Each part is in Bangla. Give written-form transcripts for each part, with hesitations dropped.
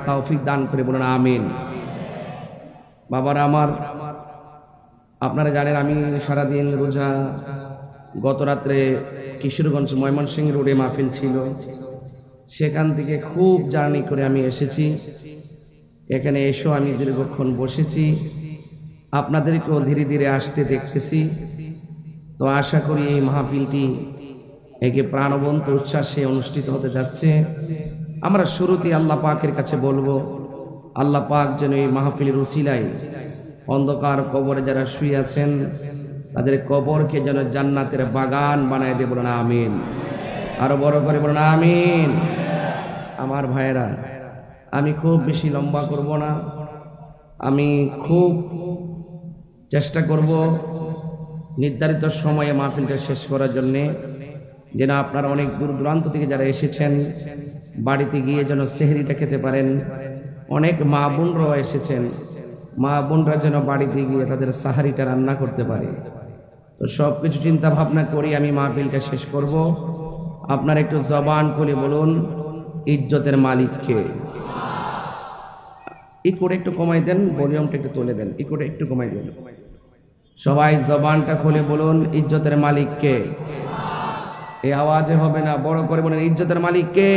তৌফিক দান করে বলুন আমিন। বাবারা আমার, আপনারা জানেন আমি সারাদিন রোজা, গত রাত্রে কিশোরগঞ্জ ময়মনসিংহ রোডে মাহফিল ছিল, সেখান থেকে খুব জার্নি করে আমি এসেছি। এখানে এসেও আমি দীর্ঘক্ষণ বসেছি, আপনাদেরকেও ধীরে ধীরে আসতে দেখতেছি। তো আশা করি এই মাহফিলটি একে প্রাণবন্ত উচ্ছ্বাসে অনুষ্ঠিত হতে যাচ্ছে। আমরা শুরুতেই আল্লাহ পাকের কাছে বলবো, আল্লাহ পাক যেন এই মাহফিলের উসিলায় অন্ধকার কবরে যারা শুয়ে আছেন তাদের কবরকে যেন জান্নাতের বাগান বানায় দিয়ে বলুন আমিন। আরো বড় করে বলুন আমিন। আমার ভাইয়েরা, আমি খুব বেশি লম্বা করব না, আমি খুব চেষ্টা করব নির্ধারিত সময়ে মাহফিলটা শেষ করার জন্যে, যেন আপনারা অনেক দূর দূরান্ত থেকে যারা এসেছেন বাড়িতে গিয়ে যেন সেহরিটা খেতে পারেন। অনেক মা বোনরাও এসেছেন, মা বোনরা যেন বাড়িতে গিয়ে তাদের সাহারিটা রান্না করতে পারে। তো সব কিছু চিন্তা ভাবনা করি আমি মাহফিলটা শেষ করব। আপনারা একটু জবান খুলে বলুন, ইজ্জতের মালিককে। ইকোটা একটু কমাই দেন, ভলিউমটা একটু তুলে দেন, ইকোটা একটু কমাই দেন। সবাই জবানটা খুলে বলুন, ইজ্জতের মালিককে। এই আওয়াজে হবে না, বড় করে বলেন, ইজ্জতের মালিককে।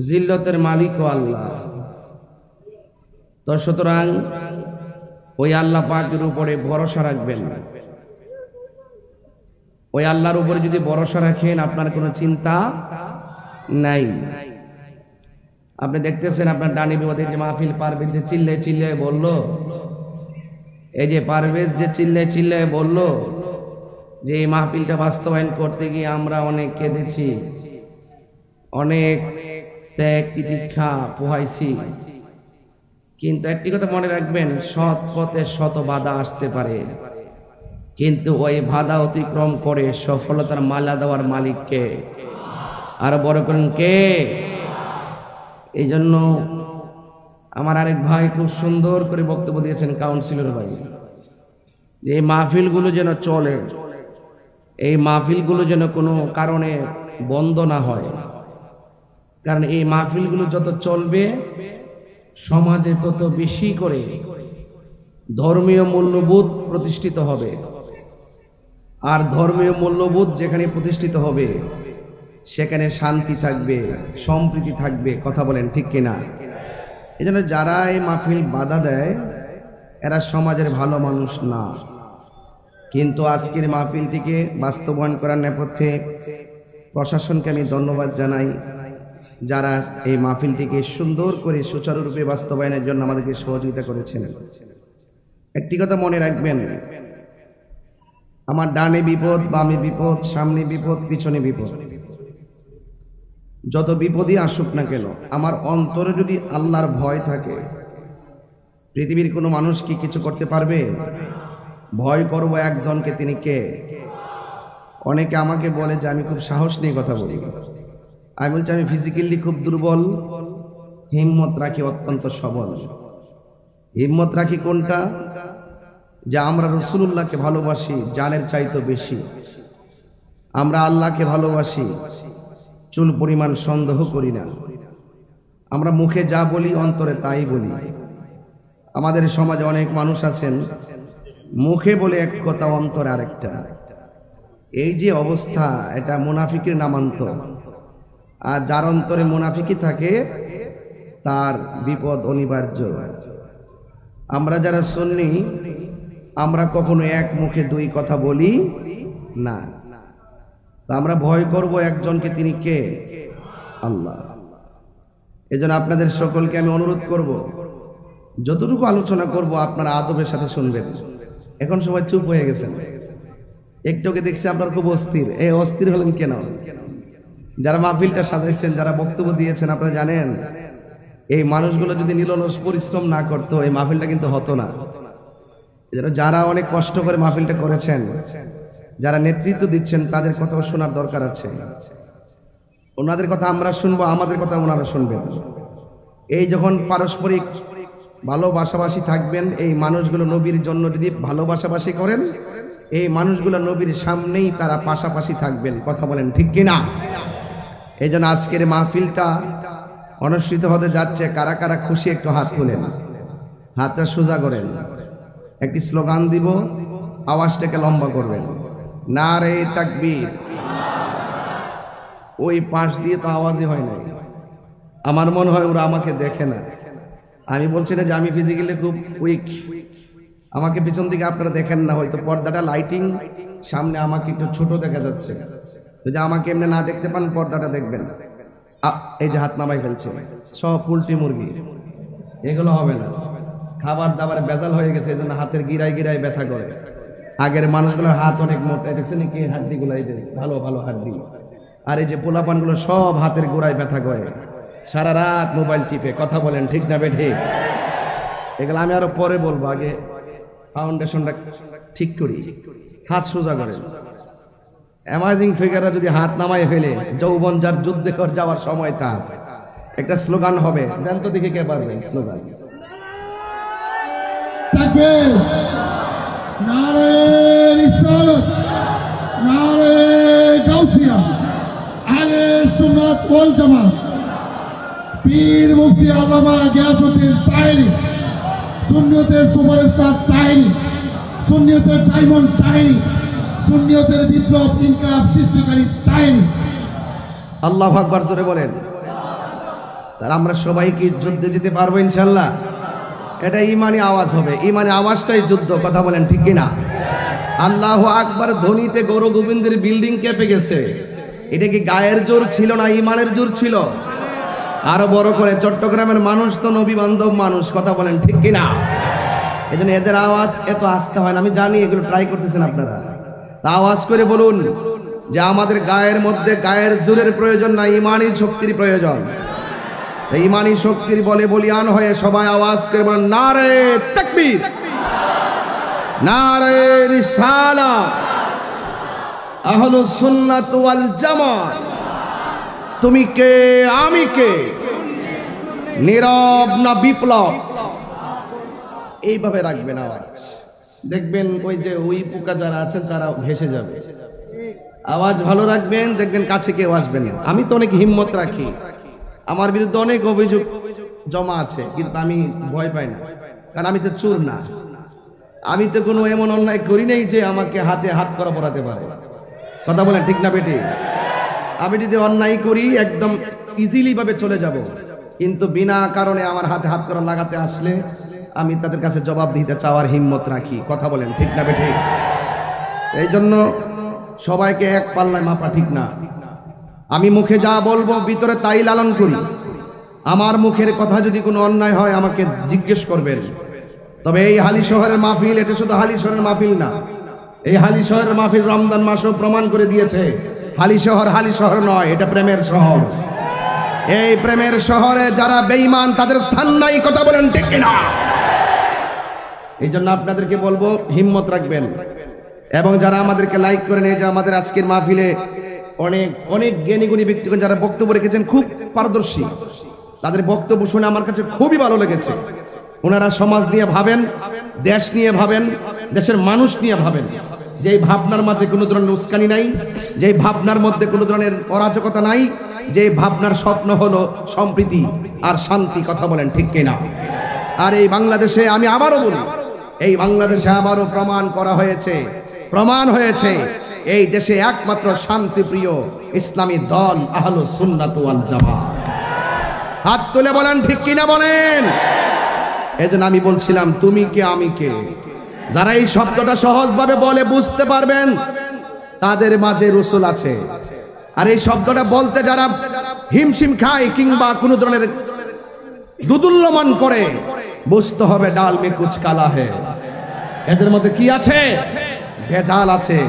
জিল্লতের মালিকও আল্লাহ। তো সুতরাং ওই আল্লাহ পাকের উপরে ভরসা রাখবেন। ওই আল্লাহর উপরে যদি ভরসা রাখেন আপনার কোনো চিন্তা নাই। আপনি দেখতেছেন আপনার ডানি বিপদের যে মাহফিল, পারভেজ যে চিল্লে চিল্লে বললো, এই যে পারভেজ যে চিল্লে চিল্লে বললো যে এই মাহফিলটা বাস্তবায়ন করতে গিয়ে আমরা অনেক কেঁদেছি, অনেক ত্যাগ তিতিক্ষা পোহাইছি। কিন্তু একটি কথা মনে রাখবেন, সৎ পথে শত বাধা আসতে পারে, কিন্তু ওই বাধা অতিক্রম করে সফলতার মালা দেওয়ার মালিককে। আর বড় করেন কে? এই জন্য আমার আরেক ভাই খুব সুন্দর করে বক্তব্য দিয়েছেন, কাউন্সিলর ভাই, যে এই মাহফিলগুলো যেন চলে, এই মাহফিলগুলো যেন কোনো কারণে বন্ধ না হয়। কারণ এই মাহফিলগুলো যত চলবে সমাজে তত বেশি করে ধর্মীয় মূল্যবোধ প্রতিষ্ঠিত হবে। আর ধর্মীয় মূল্যবোধ যেখানে প্রতিষ্ঠিত হবে সেখানে শান্তি থাকবে, সম্প্রীতি থাকবে। কথা বলেন ঠিক কিনা? এই জন্য যারা এই মাহফিল বাধা দেয় এরা সমাজের ভালো মানুষ না। কিন্তু আজকের মাহফিলটিকে বাস্তবায়ন করার নেপথ্যে প্রশাসনকে আমি ধন্যবাদ জানাই, যারা এই মাহফিলটিকে সুন্দর করে সুচারুরূপে বাস্তবায়নের জন্য আমাদেরকে সহযোগিতা করেছেন। একটি কথা মনে রাখবেন, আমার ডানে বিপদ, বামে বিপদ, সামনে বিপদ, পিছনে বিপদ, যত বিপদই আসুক না কেন, আমার অন্তরে যদি আল্লাহর ভয় থাকে পৃথিবীর কোনো মানুষ কি কিছু করতে পারবে? ভয় করব একজনকে, তিনি কে? অনেকে আমাকে বলে যে আমি খুব সাহস নিয়ে কথা বলি। আমি বলছি আমি ফিজিক্যালি খুব দুর্বল, হিম্মত রাখি অত্যন্ত সবল। হিম্মত রাখি কোনটা? যে আমরা রাসূলুল্লাহকে ভালোবাসি জানের চাইতে বেশি, আমরা আল্লাহকে ভালোবাসি, চুল পরিমাণ সন্দেহ করি না, আমরা মুখে যা বলি অন্তরে তাই বলি। আমাদের সমাজে অনেক মানুষ আছেন মুখে বলে এক কথা অন্তরে আরেকটা। এই যে অবস্থা, এটা মুনাফিকের নামান্তর। আর যার অন্তরে মুনাফিকি থাকে তার বিপদ অনিবার্য। আমরা যারা সুন্নি আমরা কখনো এক মুখে দুই কথা বলি না। তো আমরা ভয় করব একজনকে, তিনি কে? আল্লাহ। এজন্য আপনাদের সকলকে আমি অনুরোধ করব, যতটুকু আলোচনা করব আপনারা আদবের সাথে শুনবেন। এখন সবাই চুপ হয়ে গেছেন, একটুকে দেখছি আপনার খুব অস্থির। এই অস্থির হলেন কেন? যারা মাহফিলটা সাজাইছেন, যারা বক্তব্য দিয়েছেন, আপনারা জানেন এই মানুষগুলো যদি নিরলস পরিশ্রম না করতো এই মাহফিলটা কিন্তু হতো না। যারা অনেক কষ্ট করে মাহফিলটা করেছেন, যারা নেতৃত্ব দিচ্ছেন, তাদের কথাও শোনার দরকার আছে। ওনাদের কথা আমরা শুনবো, আমাদের কথা ওনারা শুনবেন। এই যখন পারস্পরিক ভালোবাসাবাসী থাকবেন, এই মানুষগুলো নবীর জন্য যদি ভালোবাসাবাসী করেন, এই মানুষগুলো নবীর সামনেই তারা পাশাপাশি থাকবেন। কথা বলেন ঠিক কিনা? এই জন্য আজকের মাহফিলটা অনুষ্ঠিত হতে যাচ্ছে। কারা কারা খুশি একটু হাত তুলেন, হাতটা সোজা করেন। একটি স্লোগান দিব, আওয়াজটাকে লম্বা করবেন, নারে তাকবীর। ওই পাশ দিয়ে তো আওয়াজই হয় না। আমার মনে হয় ওরা আমাকে দেখে না। আমি বলছি না যে আমি ফিজিক্যালি খুব উইক, আমাকে পিছন দিকে আপনারা দেখেন না, হয়তো পর্দাটা লাইটিং সামনে আমাকে একটু ছোট দেখা যাচ্ছে। যদি আমাকে এমনি না দেখতে পান পর্দাটা দেখবেন। এই যে হাত নামাই ফেলছে, সব পোল্ট্রি মুরগি, এগুলো হবে না। খাবার দাবার বেজাল হয়ে গেছে, এই জন্য হাতের গিরায় গিরায় ব্যথা করে। আগের মানুষগুলোর হাত অনেক মোটা, দেখছেন কি হাড্ডিগুলো, এই যে ভালো ভালো হাড্ডি। আর এই যে পোলাপানগুলো সব হাতের গোড়ায় ব্যথা করে, সারা রাত মোবাইল টিপে। কথা বলেন ঠিক না বেঠিক? এগুলো আমি আরো পরে বলবো, আগে ফাউন্ডেশনটা ঠিক করি। হাত সোজা করেন। অ্যামাজিং ফিগাররা যদি হাত নামায় ফেলে, যৌবন যার যুদ্ধে কর যাওয়ার সময় তার, একটা স্লোগান হবে। জান তো দেখে কে পারবেন স্লোগান? তাকবীর, নারে রিসালাত, নারে গাউসিয়া, আহলে সুন্নাত ওয়াল জামাত, পীর মুফতি আল্লামা গিয়াসউদ্দিন তাহেরি, সুন্নিয়তের সুপারস্টার তাহেরি, সুন্নিয়তের ডায়মন্ড তাহেরি, সুন্নিয়তের বিপ্লব ইনকিলাব সৃষ্টিকারী তাহেরি। আল্লাহু আকবার জোরে বলেন। তাহলে আমরা সবাই কি যুদ্ধে যেতে পারবো ইনশাআল্লাহ? এটা ইমানি আওয়াজ হবে, ইমানি আওয়াজটাই যুদ্ধ। কথা বলেন ঠিক কিনা? আল্লাহু আকবার ধ্বনিতে গৌর গোবিন্দের বিল্ডিং কেঁপে গেছে। এটা কি গায়ের জোর ছিল না ইমানের জোর ছিল? আরো বড় করে, চট্টগ্রামের মানুষ তো নবী বান্ধব মানুষ। কথা বলেন ঠিক কিনা? এই জন্য এদের আওয়াজ এত আসতে হয় না। আমি জানি এগুলো ট্রাই করতেছেন আপনারা, তা আওয়াজ করে বলুন যে আমাদের গায়ের মধ্যে গায়ের জোরের প্রয়োজন না, ইমানি শক্তির প্রয়োজন। ইমানি শক্তির বলে বলিয়ান হয়ে সবাই আওয়াজ করে বলেন, নারে তাকবীর, নারে রিসালাত, আহলুস সুন্নাত ওয়াল জামাত। তুমি কে আমি কে, নীরব না বিপ্লব? এইভাবে রাখবেন আওয়াজ। দেখবেন ওই যে ওই পোকা যারা আছেন তারা ভেসে যাবে। আওয়াজ ভালো রাখবেন, দেখবেন কাছে কেউ আসবেন না। আমি তো অনেক হিম্মত রাখি, আমার বিরুদ্ধে অনেক অভিযোগ জমা আছে, কিন্তু আমি ভয় পাই না, কারণ আমি তো চোর না। আমি তো কোনো এমন অন্যায় করি নাই যে আমাকে হাতে হাত করা পরাতে পারে। কথা বলেন ঠিক না বেটি? আমি যদি অন্যায় করি একদম ইজিলি ভাবে চলে যাব, কিন্তু বিনা কারণে আমার হাতে হাত করা লাগাতে আসলে আমি তাদের কাছে জবাব দিতে চাওয়ার হিম্মত রাখি। কথা বলেন ঠিক না বেটি? এই জন্য সবাইকে এক পাল্লায় মাপা ঠিক না। আমি মুখে যা বলবো ভিতরে তাই লালন করি। আমার মুখের কথা যদি কোনো অন্যায় হয় আমাকে জিজ্ঞেস করবেন। তবে এই হালি শহরের মাহফিল, এটা শুধু হালি শহরের মাহফিল না, এই হালি শহরের মাহফিল রমজান মাসও প্রমাণ করে দিয়েছে হালি শহর নয়, এটা প্রেমের শহর। এই প্রেমের শহরে যারা বেঈমান তাদের স্থান নাই। কথা বলেন ঠিক কিনা? এই জন্য আপনাদেরকে বলবো হিম্মত রাখবেন। এবং যারা আমাদেরকে লাইক করে নিয়ে, যে আমাদের আজকের মাহফিলে অনেক অনেক জ্ঞানীগুণী ব্যক্তিগণ যারা বক্তব্য রেখেছেন, খুব পারদর্শী, তাদের বক্তব্য শুনে আমার কাছে খুবই ভালো লেগেছে। ওনারা সমাজ নিয়ে ভাবেন, দেশ নিয়ে ভাবেন, দেশের মানুষ নিয়ে ভাবেন। যেই ভাবনার মাঝে কোনো ধরনের উস্কানি নাই, যেই ভাবনার মধ্যে কোনো ধরনের অরাজকতা নাই, যে ভাবনার স্বপ্ন হলো সম্প্রীতি আর শান্তি। কথা বলেন ঠিক কিনা? আর এই বাংলাদেশে আমি আবারও বলি, এই বাংলাদেশে আবারও প্রমাণ হয়েছে এই দেশে একমাত্র শান্তিপ্রিয় ইসলামী দল আহলুস সুন্নাত ওয়াল জামাত। হাত তুলে বলেন ঠিক কিনা বলেন। এজন্য আমি বলছিলাম তুমি কে আমি কে, যারা এই শব্দটা সহজভাবে বলে বুঝতে পারবেন তাদের মাঝে রাসূল আছে। আর এই শব্দটা বলতে যারা হিমশিম খায় কিংবা কোনো ধরনের দুদুল্যমান করে, বুঝতে হবে ডাল মে কুছ কালা হে। এদের মধ্যে কি আছে? ভেজাল আছে।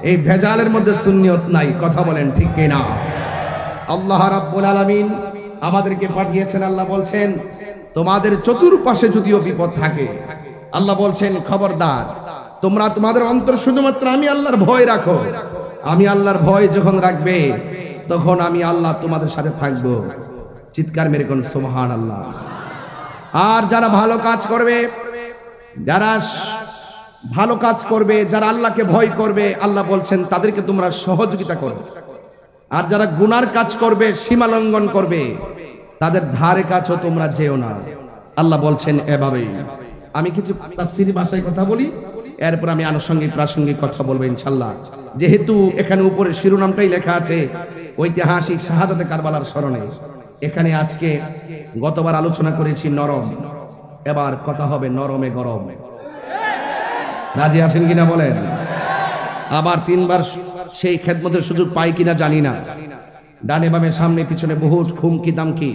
এই ভেজালের মধ্যে সুন্নিয়ত নাই। কথা বলেন ঠিক কিনা? আল্লাহ রাব্বুল আলামিন আমাদেরকে পাঠিয়েছেন। আল্লাহ বলছেন তোমাদের চতুর্পাশে যদিও বিপদ থাকে, আল্লাহ বলছেন খবরদার তোমরা তোমাদের অন্তর শুধুমাত্র আমি আল্লাহর ভয় রাখো। আমি আল্লাহর ভয় যখন রাখবে তখন আমি আল্লাহ তোমাদের সাথে থাকবো। চিৎকার মেরে কোন সুবহানাল্লাহ। আর যারা ভালো কাজ করবে, যারা আল্লাহকে ভয় করবে, আল্লাহ বলছেন তাদেরকে তোমরা সহযোগিতা করো। আর যারা গুনার কাজ করবে, সীমা লঙ্ঘন করবে, তাদের ধারে কাছেও তোমরা যেও না। আল্লাহ বলছেন এভাবেই। আমি কিছু তাফসীরি ভাষায় কথা বলি, এরপর আমি আনুষঙ্গিক প্রাসঙ্গিক কথা বলবো ইনশাআল্লাহ। যেহেতু এখানে উপরে শিরোনামটাই লেখা আছে ঐতিহাসিক শাহাদাতে কারবালার স্মরণে, এখানে আজকে গতবার আলোচনা করেছি নরম, এবার কথা হবে নরমে গরম। রাজি আছেন কিনা বলেন? আবার তিনবার সেই খেদমতের সুযোগ পাই কিনা জানি না। ডানে বামে সামনে পিছনে বহুত হুমকি দামকি,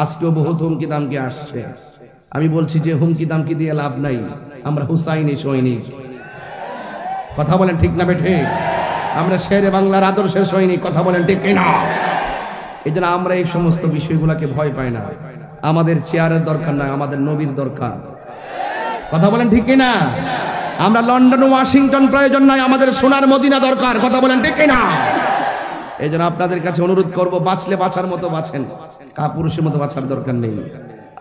আজকেও বহুত হুমকি দামকি আসছে। আমি বলছি যে হুমকি দামকি দিয়ে লাভ নাই, আমরা হুসাইনি সৈনিক। কথা বলেন ঠিক না বেঠে? আমরা শেরে বাংলার আদর্শের সৈনিক। কথা বলেন ঠিক কিনা? এই জন্য আমরা এই সমস্ত বিষয়গুলোকে ভয় পাই না। আমাদের চেয়ারের দরকার নাই, আমাদের নবীর দরকার। কথা বলেন ঠিক কিনা? আমরা লন্ডন ওয়াশিংটন প্রয়োজন নাই, আমাদের সোনার মদিনা দরকার। কথা বলেন ঠিক কিনা? এই জন্য আপনাদের কাছে অনুরোধ করব, বাঁচলে বাঁচার মতো বাঁচেন, কাপুরুষের মতো বাঁচার দরকার নেই।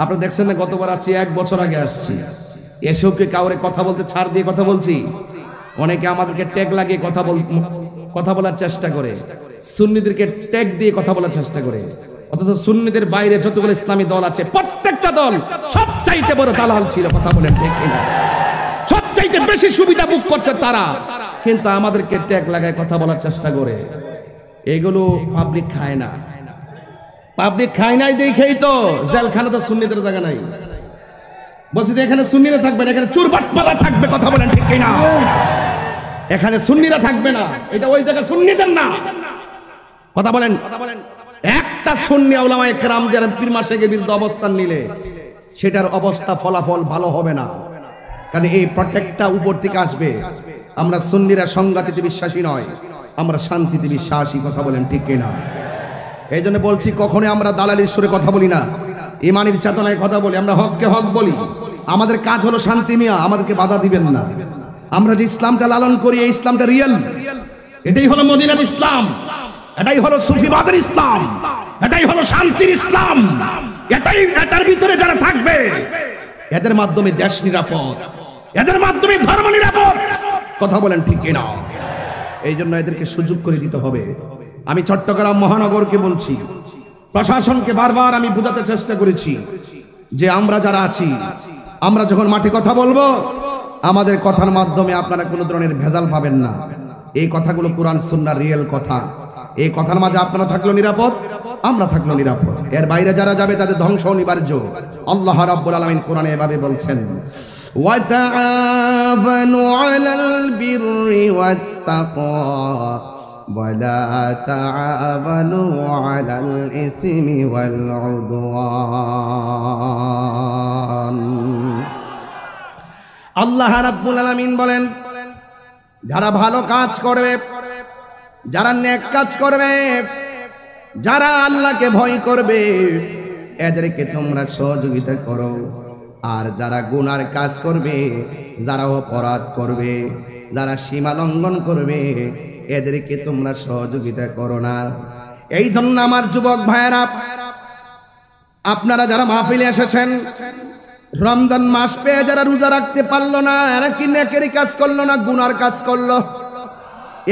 আপনারা দেখছেন না, গতবার আসছি, 1 বছর আগে আসছি, এসেও কি কাউরে কথা বলতে ছাড় দিয়ে কথা বলছি? অনেকে আমাদেরকে ট্যাগ লাগিয়ে কথা বলার চেষ্টা করে, সুন্নিদেরকে ট্যাগ দিয়ে কথা বলার চেষ্টা করে। অথচ সুন্নিদের বাইরে যতগুলো ইসলামী দল আছে, প্রত্যেকটা দল সবচাইতে বড় দালাল ছিল। কথা বলেন ঠিক কিনা? সবচাইতে বেশি সুবিধা ভোগ করছে তারা, কিন্তু আমাদেরকে ট্যাগ লাগায় কথা বলার চেষ্টা করে। এগুলো পাবলিক খায় না। পাবলিক খায় নাই দেখেই তো জেলখানাতে সুন্নিদের জায়গা নাই। বলছে যে এখানে সুন্নিরা থাকবে না, এখানে চুরবাটপাড়া থাকবে। কথা বলেন ঠিক কিনা? এখানে সুন্নিরা থাকবে না, এটা ওই জায়গা সুন্নিদের না। কথা বলেন। একটা সুন্নি উলামায়ে কেরাম যারা পীর মাশায়েখের বিরুদ্ধে অবস্থান নিলে সেটার অবস্থা ফলাফল ভালো হবে না। কারণ এই প্রত্যেকটা উপর থেকে আসবে। আমরা সুন্নিরা সংঘাতিতে বিশ্বাসী নয়, আমরা শান্তিতে বিশ্বাসী। কথা বলেন ঠিক কিনা? এই জন্য বলছি, কখনো আমরা দালালির সুরে কথা বলি না, ইমানের চেতনায় কথা বলি। আমরা হককে হক বলি। আমাদের কাজ হলো শান্তি মিয়া, আমাদেরকে বাধা দিবেন না। আমরা যে ইসলামটা লালন করি, এই ইসলামটা রিয়েল। এটাই হলো মদিনার ইসলাম, এটাই হলো সুফিবাদের ইসলাম, এটাই হলো শান্তির ইসলাম। এটার ভিতরে যারা থাকবে, এদের মাধ্যমে দেশ নিরাপদ, এদের মাধ্যমে ধর্ম নিরাপদ। কথা বলেন ঠিক কিনা? এই জন্য এদেরকে সুযোগ করে দিতে হবে। আমি চট্টগ্রাম মহানগরকে বলছি, প্রশাসনকে বারবার আমি বোঝাতে চেষ্টা করেছি যে আমরা যারা আছি, আমরা যখন মাঠে কথা বলবো, আমাদের কথার মাধ্যমে আপনারা কোনো ধরনের ভেজাল পাবেন না। এই কথাগুলো কোরআন সুন্নাহর রিয়েল কথা। এই কথার মাঝে আপনারা থাকলো নিরাপদ, আমরা থাকলো নিরাপদ। এর বাইরে যারা যাবে তাদের ধ্বংস অনিবার্য। আল্লাহ রাব্বুল আলামিন কোরআনে এভাবে বলছেন, وَتَعَاوَنُوا عَلَى الْبِرِّ وَالتَّقْوَى وَلَا تَعَاوَنُوا عَلَى الْإِثْمِ وَالْعُدْوَانِ। আল্লাহ রাব্বুল আলামিন বলেন, যারা ভালো কাজ করবে, যারা নেক কাজ করবে, যারা আল্লাহকে ভয় করবে, এদেরকে তোমরা সহযোগিতা করো। আর যারা গুনার কাজ করবে, যারা অপরাধ করবে, যারা সীমা লঙ্ঘন করবে, এদেরকে তোমরা সহযোগিতা করো না। এই জন্য আমার যুবক ভাইয়েরা, আপনারা যারা মাহফিলে এসেছেন, রমজান মাস পেয়ে যারা রোজা রাখতে পারলো না, এরা কি নেকের কাজ করলো না গুনার কাজ করলো?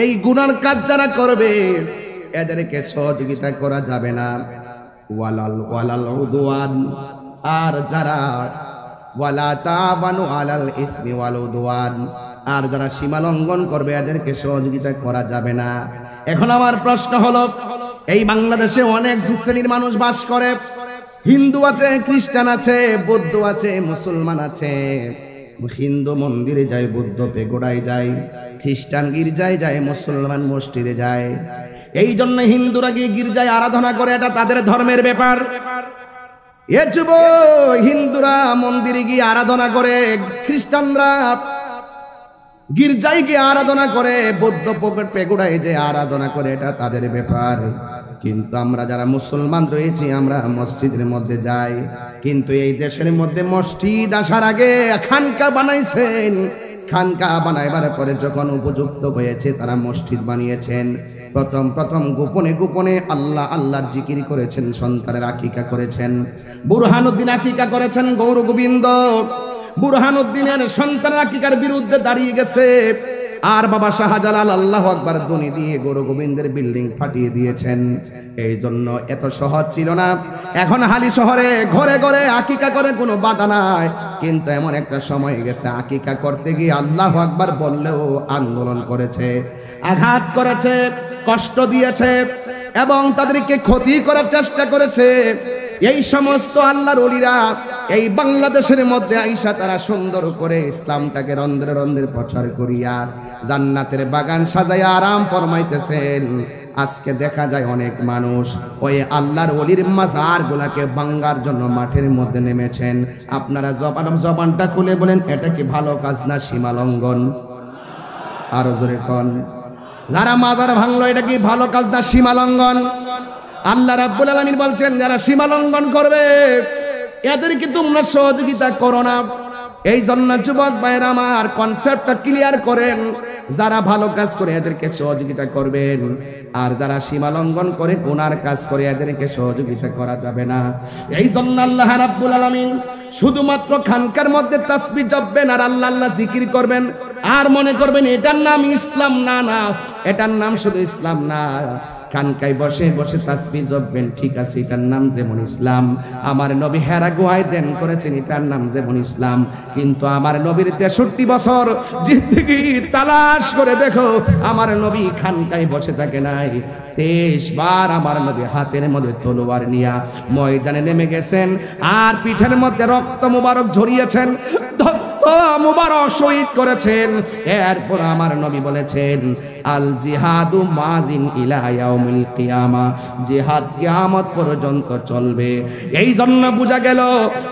এই গুনার কাজ যারা করবে, এদেরকে সহযোগিতা করা যাবে না। ওয়ালাল উদওয়ান, আর যারা ওয়ালা তাবানু আলাল ইসমি ওয়াল উদওয়ান, আর যারা সীমা লঙ্ঘন করবে, এদেরকে সহযোগিতা করা যাবে না। এখন আমার প্রশ্ন হলো, এই বাংলাদেশে অনেক শ্রেণীর মানুষ বাস করে। হিন্দু আছে, খ্রিস্টান আছে, বৌদ্ধ আছে, মুসলমান আছে। হিন্দু মন্দিরে যায়, বৌদ্ধ পেগোড়ায় যায়, খ্রিস্টান গির্জায় যায়, মুসলমান মসজিদে যায়। এই জন্য হিন্দুরা গিয়ে গির্জায় আরাধনা করে, এটা তাদের ধর্মের ব্যাপার। এ যুব, হিন্দুরা মন্দিরে গিয়ে আরাধনা করে, খ্রিস্টানরা গির্জায় গিয়ে আরাধনা করে, বৌদ্ধ পেগোড়ায় যে আরাধনা করে, এটা তাদের ব্যাপার। কিন্তু আমরা যারা মুসলমান রয়েছি, আমরা মসজিদের মধ্যে যাই। কিন্তু এই দেশের মধ্যে মসজিদ আসার আগে খানকা বানাইছেন। খানকা বানাইবার পরে যখন উপযুক্ত হয়েছে, তারা মসজিদ বানিয়েছেন। প্রথম গোপনে গোপনে আল্লাহ আল্লাহর জিকির করেছেন, সন্তানের আকিকা করেছেন। বুরহানুদ্দিন আকিকা করেছেন, গৌর গোবিন্দ বুরহানুদ্দিনের সন্তানের আকিকার বিরুদ্ধে দাঁড়িয়ে গেছে। আর বাবা শাহজালাল আল্লাহু আকবার ধ্বনি দিয়ে গুরু গোবিন্দের বিল্ডিং ফাটিয়ে দিয়েছেন। এই জন্য এত সহজ ছিল না। এখন হালি শহরে ঘরে ঘরে আকিকা করে কোনো বাধা নাই, কিন্তু এমন একটা সময় গেছে আকিকা করতে গিয়ে আল্লাহু আকবার বললেও আন্দোলন করেছে, আঘাত করেছে, কষ্ট দিয়েছে এবং তাদেরকে ক্ষতি করার চেষ্টা করেছে। এই সমস্ত আল্লাহর ওলিরা এই বাংলাদেশের মধ্যে আইসা তারা সুন্দর করে ইসলামটাকে রন্ধ্রে রন্ধ্রে প্রচার করিয়া জান্নাতের বাগান সাজাইয়া আরাম ফরমাইতেছেন। আজকে দেখা যায় অনেক মানুষ ওই আল্লাহর ওলির মাজার গুলাকে ভাঙ্গার জন্য মাঠের মধ্যে নেমেছেন। আপনারা জবানটা খুলে বলেন, এটা কি ভালো কাজ না সীমা লঙ্ঘন? আরো জোরে কোন, যারা মাজার ভাঙলো এটা কি ভালো কাজ না সীমা লঙ্ঘন? আল্লাহ রাব্বুল আলামিন বলছেন যারা সীমা লঙ্ঘন করবে এদেরকে তোমরা সহযোগিতা করো না। এই জন্য যুবক ভাইরা আমার কনসেপ্টটা ক্লিয়ার করেন, যারা ভালো কাজ করে এদেরকে সহযোগিতা করবেন, আর যারা সীমা লঙ্ঘন করে গুনার কাজ করে এদেরকে সহযোগিতা করা যাবে না। এই জন্য আল্লাহ রাব্বুল আলামিন শুধুমাত্র খানকার মধ্যে তাসবিহ জপবেন আর আল্লাহ আল্লাহ জিকির করবেন আর মনে করবেন এটার নাম ইসলাম। না না, এটার নাম শুধু ইসলাম না। খানকায় বসে বসে তাসবিহ জপবেন, ঠিক আছে, এটার নাম যেমন ইসলাম। আমার নবী হেরা গুহায় ধ্যান করেছেন, এটার নাম যেমন ইসলাম। কিন্তু আমার নবীর 63 বছর জিন্দেগি তালাশ করে দেখো, আমার নবী খানকায় বসে থাকে নাই। 23 বার আমার নবী হাতের মধ্যে তলোয়ার নিয়া ময়দানে নেমে গেছেন আর পিঠের মধ্যে রক্ত মুবারক ঝরিয়েছেন, মুবারক শহীদ করেছেন। এরপর আমার নবী বলেছেন আল জিহাদু মাজিন ইলা ইয়াউমিল কিয়ামা, জিহাদ কিয়ামত পর্যন্ত চলবে। এই জন্য বোঝা গেল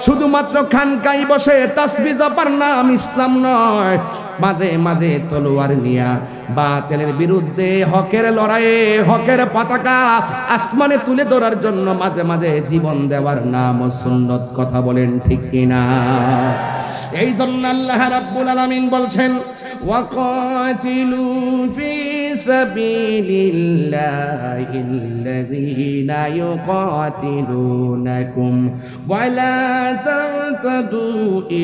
শুধুমাত্র খানকায় বসে তাসবিহ জপার নাম ইসলাম নয়। মাঝে মাঝে তলোয়ার নিয়া বাতিলের বিরুদ্ধে হকের লড়াইয়ে হকের পতাকা আসমানে তুলে ধরার জন্য মাঝে মাঝে জীবন দেওয়ার নাম সুন্নত। কথা বলেন ঠিক কিনা? এই জন্য আল্লাহ রাব্বুল আলামিন বলছেন ওয়াকাতিলু ফি সাবিলিল্লাহিল্লাযীনা ইউকাতিলুনাকুম ওয়া লা তা'তাদু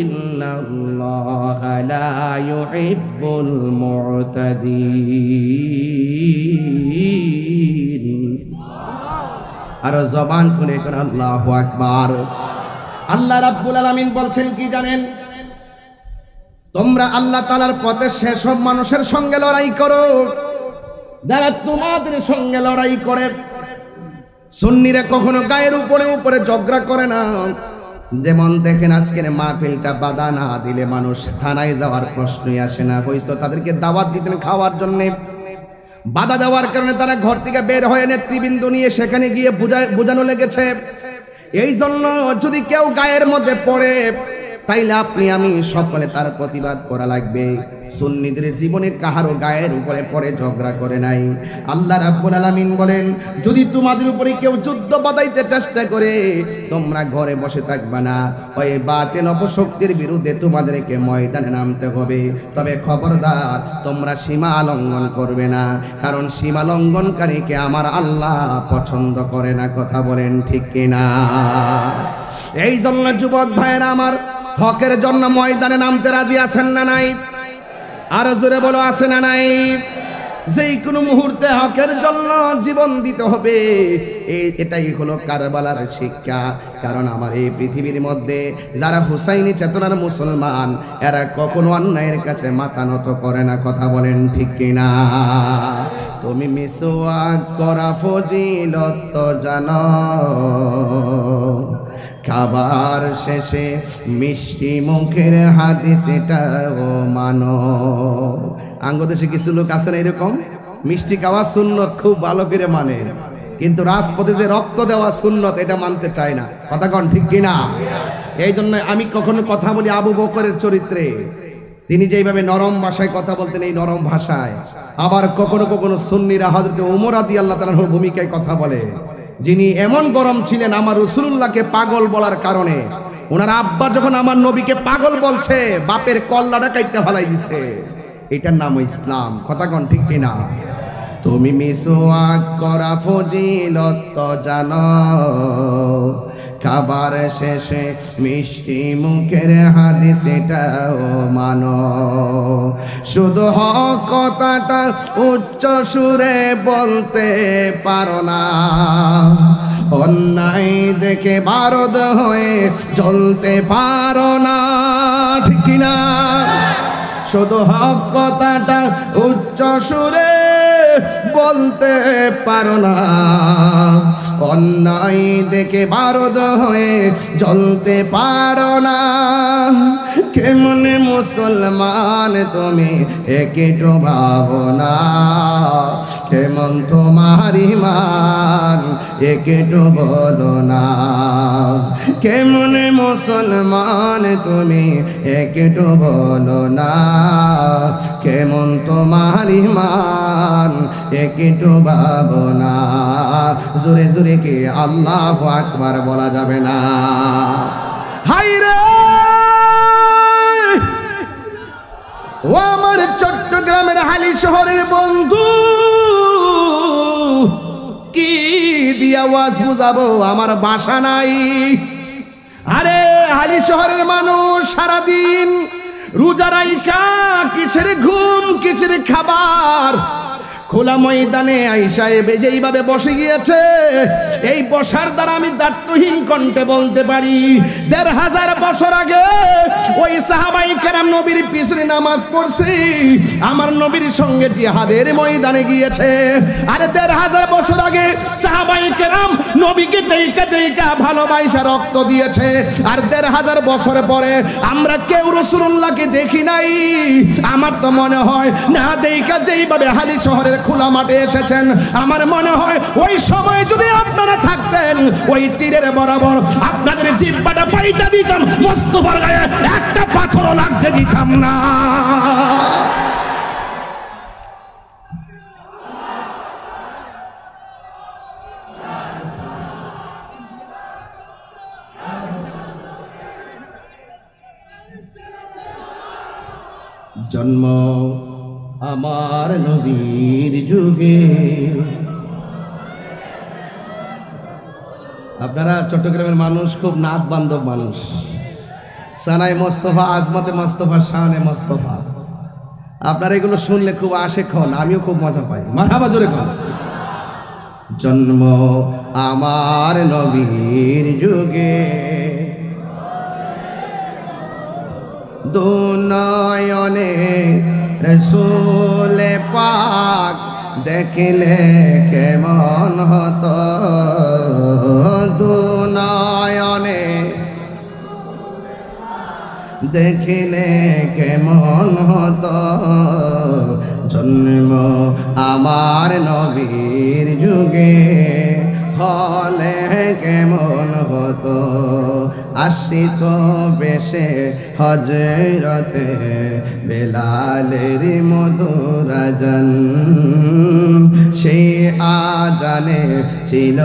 ইন্নাল্লাহা লা ইউহিব্বুল মু'তাদিন। আর জবান খুলে কোন আল্লাহু আকবার। আল্লাহ রাব্বুল আলামিন বলছেন কি জানেন? তোমরা আল্লাহ তাআলার পথে সেসব মানুষের সঙ্গে লড়াই করো যারা তোমাদের সঙ্গে লড়াই করে। সুন্নিরা কখনো গায়ের উপরে উপরে ঝগড়া করে না। যেমন দেখেন আজকের মাহফিলটা বাধা না দিলে মানুষ থানায় যাওয়ার প্রশ্নই আসে না। হয়তো তাদেরকে দাওয়াত দিতেন খাওয়ার জন্য, বাধা দেওয়ার কারণে তারা ঘর থেকে বের হয়ে নেতৃবৃন্দ নিয়ে সেখানে গিয়ে বোঝানো লেগেছে। এই জন্য যদি কেউ গায়ের মধ্যে পড়ে তাইলে আপনি আমি সকলে তার প্রতিবাদ করা লাগবে। সুন্নিদের জীবনে কাহারও গায়ের উপরে পড়ে ঝগড়া করে নাই। আল্লাহ রাব্বুল আলামিন বলেন যদি তোমাদের উপরে কেউ যুদ্ধ বাঁধাইতে চেষ্টা করে তোমরা ঘরে বসে থাকবা না, ওই বাতিল অপশক্তির বিরুদ্ধে তোমাদেরকে ময়দানে নামতে হবে। তবে খবরদার তোমরা সীমা লঙ্ঘন করবে না, কারণ সীমা লঙ্ঘনকারীকে আমার আল্লাহ পছন্দ করে না। কথা বলেন ঠিক কিনা? এই জন্য যুবক ভাইয়েরা আমার, হকের জন্য ময়দানে নামতে রাজি আছেন না নাই? আরো জোরে বলো আছে না নাই? যেই কোনো মুহূর্তে হকের জন্য জীবন দিতে হবে, এটাই হলো কারবালার শিক্ষা। কারণ আমার এই পৃথিবীর মধ্যে যারা হুসাইনি চেতনার মুসলমান এরা কখনো অন্যায়ের কাছে মাথা নত করে না। কথা বলেন ঠিক কিনা? তুমি মিসওয়াক করা ফজিলত জানো, খাবার শেষে মিষ্টি মুখের হাদিস এটাও মানো। আঙ্গদেশে কিছু লোক আছে না এরকম, মিষ্টি খাওয়া সুন্নত খুব ভালো করে মানে, কিন্তু রাজপথে যে রক্ত দেওয়া সুন্নত এটা মানতে চায় না। কথা কন ঠিক কিনা? এই জন্য আমি কখনো কথা বলি আবু বকরের চরিত্রে, তিনি যেইভাবে নরম ভাষায় কথা বলতেন এই নরম ভাষায়, আবার কখনো কখনো সুন্নিরা হযরত ওমর রাদিয়াল্লাহু তাআলার ভূমিকায় কথা বলে, যিনি এমন গরম ছিলেন আমার রাসূলুল্লাহকে পাগল বলার কারণে। ওনার আব্বা যখন আমার নবীকে পাগল বলছে বাপের কল্লাটা কাইটটা ফেলাই দিছে। এটার নাম ইসলাম। কথা কন ঠিক কিনা? তুমি মিসওয়াক করা ফজিলত জানো, খাবার শেষে মিষ্টি মুখের হাদিস এটাও মানো। শুধু হক কথাটা উচ্চ সুরে বলতে পারো না, অন্যায় দেখে বারদ হয়ে জ্বলতে পারো না, ঠিক কিনা? শুধু হক কথাটা উচ্চ সুরে বলতে পারো না, অন্যায় দেখে বারদ হয়ে জ্বলতে পারো না। কেমনে মুসলমান তুমি একটু ভাবো না, কেমন তোমার ঈমান একটু বলো না। কেমনে মুসলমান তুমি একটু বলো না, কেমন তোমার ঈমান একটু ভাবো না। জোরে জোরে কি আল্লাহু আকবার বলা যাবে না? হায়রে ও আমার চট্টগ্রামের হালি শহরের বন্ধু, কি দিয়া ওয়াজ বুঝাবো, আমার ভাষা নাই। আরে হালি শহরের মানুষ সারাদিন রোজা রাইখা কিসের ঘুম কিসের খাবার, খোলা ময়দানে আইসা যেইভাবে বসে গিয়েছে, এই বসার দ্বারা আমি দায়িত্বহীন কণ্ঠে বলতে পারি ১৫০০ বছর আগে ওই সাহাবাই কেরাম নবীর পিছনে নামাজ পড়ছি, আমার নবীর সঙ্গে জিহাদের ময়দানে গিয়েছে। আরে ১৫০০ বছর আগে সাহাবাই কেরাম নবীকে দেইকা দেইকা ভালোবাসা রক্ত দিয়েছে, আর ১৫০০ বছর পরে আমরা কেউ রাসূলুল্লাহকে দেখি নাই। আমার তো মনে হয় না দেইকা যেইভাবে হালি শহরের খোলা মাঠে এসেছেন, আমার মনে হয় ওই সময় যদি আপনারা থাকতেন ওই তীরের বরাবর আপনাদের জিহ্বাটা পাইটা দিতাম, মোস্তফার গায়ে একটা পাথরও লাগতে দিতাম না। জন্ম আমার নবীর যুগে। আপনারা চট্টগ্রামের মানুষ খুব নাত বান্ধব মানুষ, সানাই মোস্তফা, আজমতে মোস্তফা, শানে মোস্তফা, আপনারা এগুলো শুনলে খুব আশেক হন, আমিও খুব মজা পাই। মারহাবা জোরে কর। জন্ম আমার নবীর যুগে, দুনয়নে রসূল পাক দেখলে কেমন হতো, দুনয়নে দেখিলে কেমন হতো, জন্ম আমার নবীর যুগে হলে কেমন হতো। আসিত বেশে হজরতে বেলালের মধুর আজান, সেই আজানে ছিল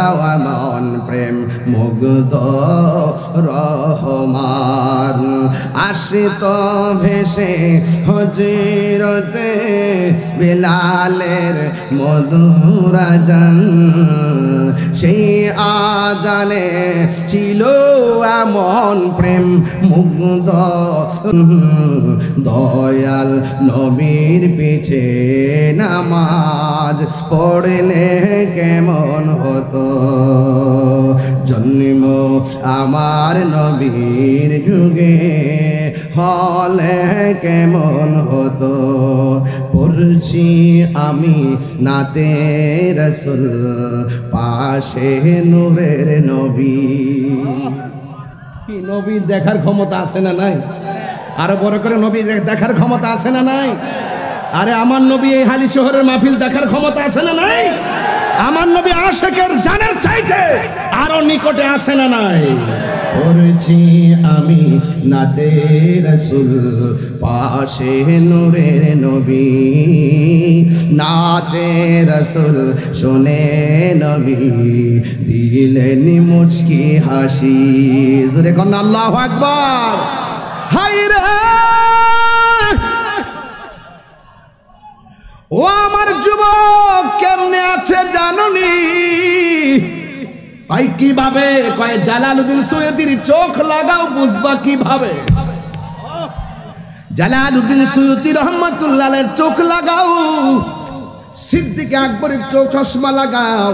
আমার প্রেম মুগ্ধ রহমান। আসিত ভেসে হজরতে বেলালের মধুর আজান, সেই আজানে ছিল এমন প্রেম মুগ্ধ। দয়াল নবীর পিছে নামাজ পড়লে কেমন হতো, জন্ম আমার নবীর যুগে হলে কেমন হতো। পড়ছি আমি নাতে রাসূল, পাশে নূরের নবী। কি নবী দেখার ক্ষমতা আছে না নাই? আরো বড় করে নবী দেখার ক্ষমতা আছে না নাই? আরে আমার নবী এই হালি শহরের মাহফিল দেখার ক্ষমতা আছে না নাই? আমার নবী আশিকের জানের চাইতে আরো নিকটে আছে না নাই? পড়ছি আমি নাতে রাসূল, পাশে নূরের নবী। নাতে রাসূল শুনে নবী দিলেন মুচকি হাসি। জোরে কোন আল্লাহু আকবার। হায়রে ও আমার যুবক, কেমনে আছে জানুনি? কয় কিভাবে? কয় জালালউদ্দিন সৈয়দীর চোখ লাগাও, বুঝবা কিভাবে? জালালউদ্দিন সৈয়দী রহমাতুল্লাহ আলাইহির চোখ লাগাও, সিদ্দিক আকবরের চোখ চশমা লাগাও,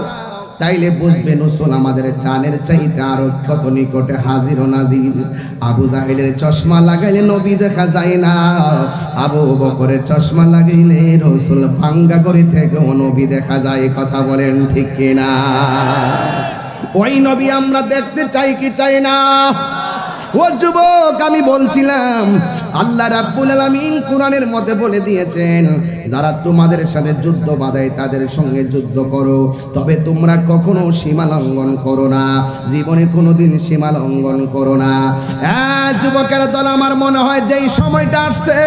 তাইলে বুঝবেন রাসূল আমাদের জানের চাইতে আরো কত নিকটে হাজির ও নাজির। আবু জাহেলের চশমা লাগাইলে নবী দেখা যায় না, আবু বকরের চশমা লাগাইলে রাসূল ভাঙ্গা করে থেকে নবী দেখা যায়। কথা বলেন ঠিক কিনা? ওই নবী আমরা দেখতে চাই কি চাই না? ও যুবক, আমি বলছিলাম আল্লাহ রাব্বুল আলামিন কোরআনের মধ্যে বলে দিয়েছেন, যারা তোমাদের সাথে যুদ্ধ বাঁধায় তাদের সঙ্গে যুদ্ধ করো, তবে তোমরা কখনো সীমা লঙ্ঘন করো না, জীবনে কোনোদিন সীমা লঙ্ঘন করো না। যুবকের দল, আমার মনে হয় যেই সময়টা আসছে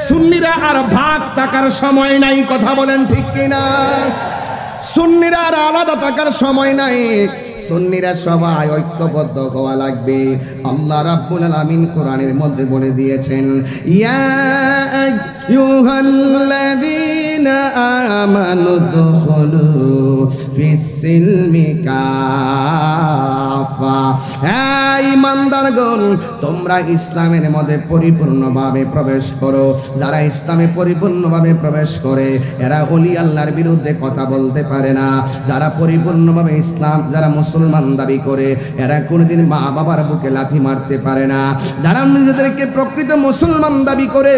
সুন্নিরা আর ভাগ থাকার সময় নাই। কথা বলেন ঠিক কিনা? সুন্নিরা আর আলাদা থাকার সময় নাই, সুন্নিরা সবাই ঐক্যবদ্ধ হওয়া লাগবে। আল্লাহ রাব্বুল আলামিন কোরআনের মধ্যে বলে দিয়েছেন, ইয়া আইয়ুহাল্লাযীনা আমানু দুখুলু ফিস-সিলমি কাফা। হে ঈমানদারগণ, তোমরা ইসলামের মধ্যে পরিপূর্ণভাবে প্রবেশ করো। যারা ইসলামে পরিপূর্ণভাবে প্রবেশ করে এরা ওলি আল্লাহর বিরুদ্ধে কথা বলতে পারে না। যারা পরিপূর্ণভাবে ইসলাম, যারা মুসলমান দাবি করে এরা কোনোদিন মা বাবার বুকে লাথি মারতে পারে না। যারা নিজেদেরকে প্রকৃত মুসলমান দাবি করে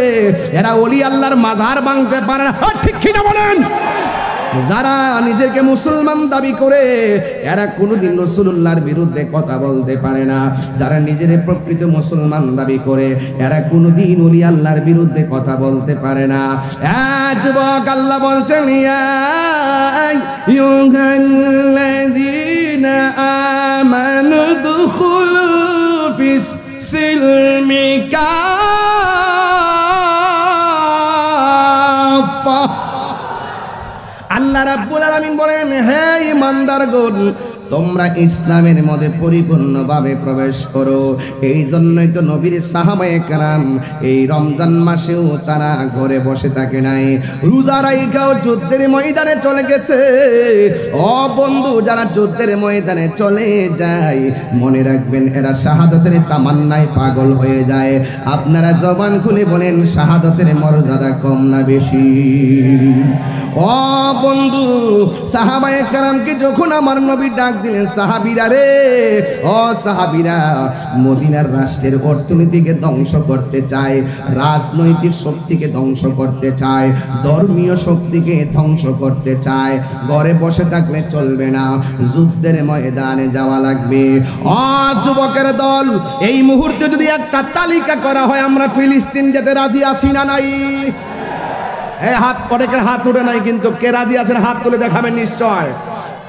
এরা ওলি আল্লাহর মাজার ভাঙতে পারে না। ঠিক কিনা বলেন? যারা নিজেকে মুসলমান দাবি করে এরা কোনোদিন রাসূলুল্লাহর বিরুদ্ধে কথা বলতে পারে না। যারা নিজের প্রকৃত মুসলমান দাবি করে এরা কোনোদিন ওলি আল্লাহর বিরুদ্ধে কথা বলতে পারে না। যুবক, আল্লাহ বলছেন, ইয়া আইয়ুহাল্লাযীনা আমানু দুখুলু ফিস-সিলমি কাফা। আল্লাহ রাব্বুল আলামিন বলেন, হে ঈমানদারগণ, তোমরা ইসলামের মধ্যে পরিপূর্ণভাবে প্রবেশ করো। এই জন্যই তো নবীর সাহাবায়ে কেরাম এই রমজান মাসেও তারা ঘরে বসে থাকে নাই, রোজা রাইখাও যুদ্ধের ময়দানে চলে গেছে। ও বন্ধু, যারা যুদ্ধের ময়দানে চলে যায় মনে রাখবেন এরা শাহাদাতের তামান্নায় পাগল হয়ে যায়। আপনারা জবান খুলে বলেন, শাহাদাতের মর্যাদা কম না বেশি? ও বন্ধু, সাহাবায়ে কেরামকে যখন আমার নবী ডাক দিলেন, সাহাবীরা রে, ও সাহাবীরা, মদিনার রাষ্ট্রের অর্থনীতিকে ধ্বংস করতে চায়, রাজনৈতিক শক্তিকে ধ্বংস করতে চায়, ধর্মীয় শক্তিকে ধ্বংস করতে চায়। ঘরে বসে থাকলে চলবে না, যুদ্ধের ময়দানে যাওয়া লাগবে। ও যুবকের দল, এই মুহূর্তে যদি একটা তালিকা করা হয় আমরা ফিলিস্তিন যেতে রাজি আছি না নাই? হাত, অনেকের হাত উঠে নাই, কিন্তু কে রাজি আছেন হাত তুলে দেখাবেন নিশ্চয়।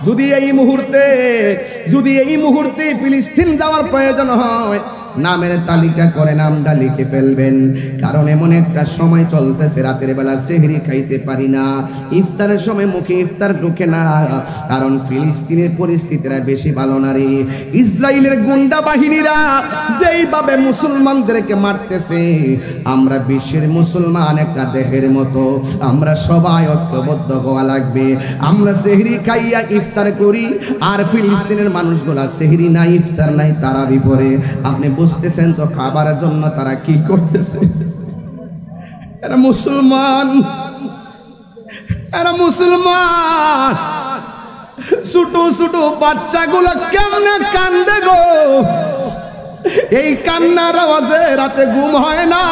যদি এই মুহূর্তে ফিলিস্তিন যাওয়ার প্রয়োজন হয়, নামের তালিকা করে নামটা লিখে ফেলবেন। কারণ এমন একটা সময় চলতেছে, রাতের বেলা সেহরি খাইতে পারি না, ইফতারের সময় মুখে ইফতার ঢুকে না। কারণ ফিলিস্তিনের পরিস্থিতিটা বেশি ভালো না রে। ইসরায়েলের গুন্ডা বাহিনীরা যেইভাবে মুসলমানদেরকে মারতেছে, আমরা বিশ্বের মুসলমান একটা দেহের মতো, আমরা সবাই ঐক্যবদ্ধ হওয়া লাগবে। আমরা সেহরি খাইয়া ইফতার করি, আর ফিলিস্তিনের মানুষগুলা সেহরি নাই, ইফতার নাই, তারা বিপরে। আপনি বুঝতেছেন তো খাবারের জন্য তারা কি করতেছে? এরা মুসলমান, ছোট ছোট বাচ্চাগুলো কেমনে কান্দে গো। এই কান্নার আওয়াজে রাতে ঘুম হয় না,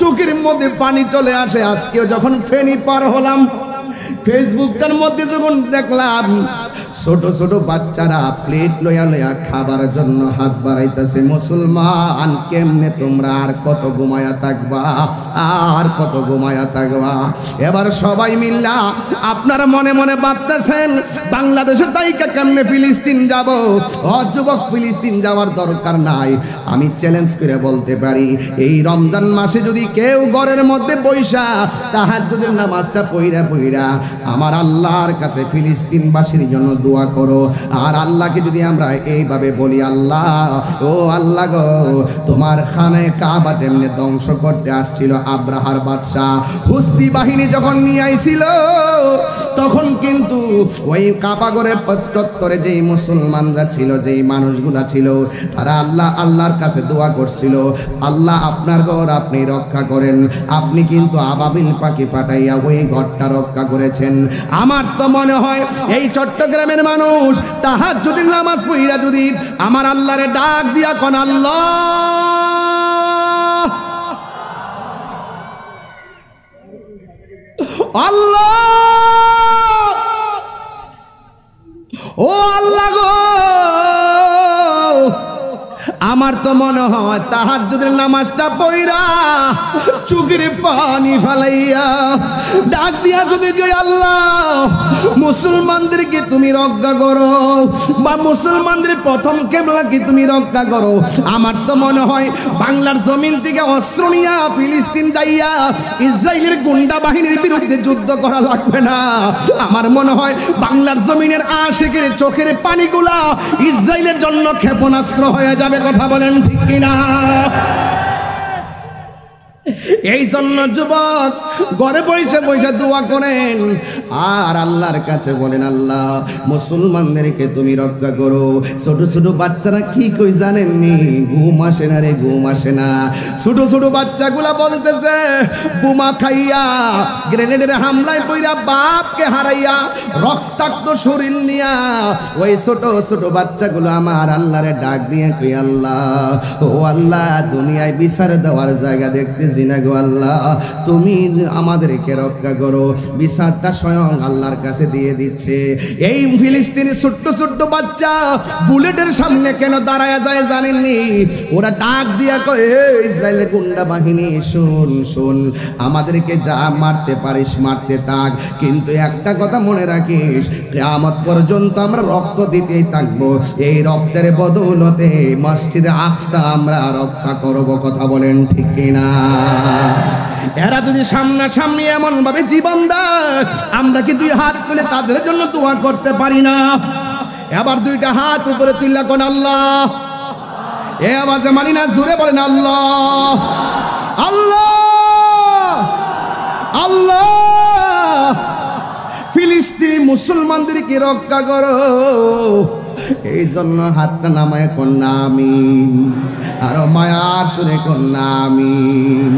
চোখের মধ্যে পানি চলে আসে। আজকেও যখন ফেনী পার হলাম, ফেসবুকটার মধ্যে যখন দেখলাম ছোট ছোট বাচ্চারা প্লেট লইয়া লইয়া খাবার জন্য হাত বাড়াইতেছে। মুসলমান, কেমনে তোমরা আর কত ঘুমায়া থাকবা, আর কত ঘুমায়া থাকবা? এবার সবাই মিল্লা আপনারা মনে মনে ভাবতেছেন বাংলাদেশে তাইকা কেমনে ফিলিস্তিন যাব। যুবক, ফিলিস্তিন যাওয়ার দরকার নাই। আমি চ্যালেঞ্জ করে বলতে পারি, এই রমজান মাসে যদি কেউ ঘরের মধ্যে বৈশা তাহাজ্জুদের নামাজটা পইরা আমার আল্লাহর কাছে ফিলিস্তিনবাসীর জন্য দোয়া করো। আর আল্লাহকে যদি আমরা এইভাবে বলি, আল্লাহ ও আল্লাহ গো, তোমার খানায় কাবা যেমনি ধ্বংস করতে আসছিল আব্রাহার বাদশা, হুস্তি বাহিনী যখন নিয়ে আইছিল, তখন কিন্তু ওই কাবাগরের চত্বরে যেই মুসলমানরা ছিল, যেই মানুষগুলা ছিল, তারা আল্লাহর কাছে দোয়া করছিল, আল্লাহ আপনার ঘর আপনি রক্ষা করেন। আপনি কিন্তু আবাবিল পাখি পাঠাইয়া ওই ঘরটা রক্ষা করেছেন। আমার তো মনে হয় এই চট্টগ্রামের মানুষ তাহাজ্জুদের নামাজ পড়িয়া যদি আমার আল্লাহরে ডাক দিয়া কোন আল্লাহ, আল্লাহ ও আল্লাহ গো, আমার তো মনে হয় তাহাজ্জুদের নামাজটা পড়া চোখের পানি ফেলাইয়া ডাক দিয়া যদি আল্লাহ মুসলমানদেরকে তুমি রক্ষা করো, বা মুসলমানদের প্রথম কিবলাকে তুমি রক্ষা করো, আমার তো মনে হয় বাংলার জমিন থেকে অস্ত্র নিয়া ফিলিস্তিন যাইয়া ইসরায়েলের গুন্ডা বাহিনীর বিরুদ্ধে যুদ্ধ করা লাগবে না। আমার মনে হয় বাংলার জমিনের আশিকের চোখের পানিগুলা ইসরায়েলের জন্য ক্ষেপণাস্ত্র হয়ে যাবে। কথা বলেন ঠিক কিনা? এই জন্য যুবক ঘরে বসে বসে দোয়া করেন আর আল্লাহর কাছে বলেন, আল্লাহ মুসলমানদেরকে তুমি রক্ষা করো। ছোট ছোট বাচ্চারা কি কই জানেননি? ঘুম আসে না রে, ঘুম আসে না। ছোট ছোট বাচ্চাগুলা বলতেছে বোমা খাইয়া, গ্রেনেডের হামলায় পইরা বাপকে হারাইয়া রক্তাক্ত শরীর নিয়া ওই ছোট ছোট বাচ্চাগুলো আমার আল্লাহরে ডাক দিয়ে কই, আল্লাহ ও আল্লাহ, দুনিয়ায় বিচার দেওয়ার জায়গা দেখতেছি না গো আল্লাহ, তুমি আমাদেরকে রক্ষা করো। বিচারটা স্বয়ং আল্লাহর কাছে দিয়ে দিচ্ছে। এই ফিলিস্তিনি ছোট্ট ছোট্ট বাচ্চা বুলেটের সামনে কেন দাঁড়ায় যায় জানেননি? ওরা ডাক দিয়া কয়, ইসরায়েলের গুন্ডা বাহিনী শোন শোন, আমাদেরকে যা মারতে পারিস মারতে থাক, কিন্তু একটা কথা মনে রাখিস, কিয়ামত পর্যন্ত আমরা রক্ত দিতেই থাকবো। এই রক্তের বদৌলতে মসজিদে আকসা আমরা রক্ষা করব। কথা বলেন ঠিক কিনা? এরা যদি সামনাসামনি এমন ভাবে জীবন দেয়, আমরা কি দুই হাত তুলে তাদের জন্য দোয়া করতে পারি না? এবার দুইটা হাত উপরে তুললা কোন আল্লাহ, এ আওয়াজে মানি না, জোরে বলেন আল্লাহ আল্লাহ আল্লাহ। ফিলিস্তিনি মুসলমানদেরকে রক্ষা করো, এই জন্য হাতটা নামায় কন্যা আমিন, আরো মায়ার সুরে কন্যা আমিন।